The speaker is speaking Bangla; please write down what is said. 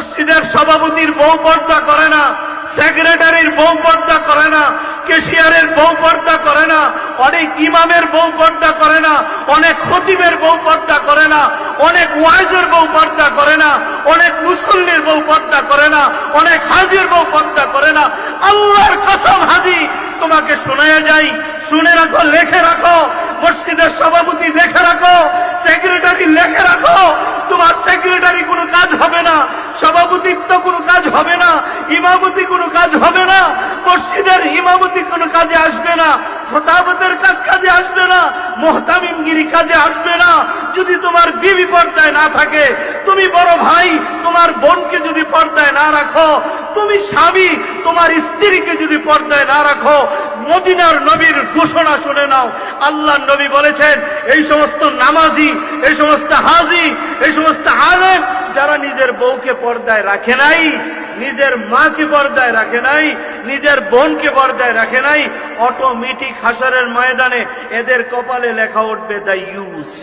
মসজিদের সভাপতির বউ পর্দা করে না, সেক্রেটারির বউ পর্দা করে না, ক্যাশিয়ারের বউ পর্দা করে না, অনেক ইমামের বউ পর্দা করে না, অনেক খতিবের বউ পর্দা করে না, অনেক ওয়াইজের বউ পর্দা করে না, অনেক মুসল্লির বউ পর্দা করে না, অনেক হাজির বউ পর্দা করে না। আল্লাহর কসম হাজি, তোমাকে শোনায় যাই, শুনে রাখো, লেখে রাখো, মসজিদের সভাপতি লেখে রাখো, সেক্রেটারি লেখে রাখো, তোমার সেক্রেটারি কোনো কাজ হবে না, সভাপতিত্ব কোনো কাজ হবে না, ইমামতি কোনো কাজ হবে না, মসজিদের ইমামতি কোনো কাজে আসবে না, খতাবতের কাজে আসবে না, মুহতামিমগিরি কাজে আসবে না। যদি তোমার বিবি পর্দায় না থাকে, তুমি বড় ভাই তোমার বোনকে যদি পর্দায় না রাখো, তুমি স্বামী তোমার স্ত্রীকে যদি পর্দায় না রাখো, মদিনার নবীর ঘোষণা শুনে নাও। আল্লাহর নবী বলেছেন, এই সমস্ত নামাজি, এই সমস্ত হাজি, এই সমস্ত আলেম যারা নিজের বউকে পর্দায় রাখে নাই, নিজের মাকে পর্দায় রাখে নাই, নিজের বোনকে পর্দায় রাখে নাই, অটোমেটিক হাসরের ময়দানে এদের কপালে লেখা উঠবে দা ইউস।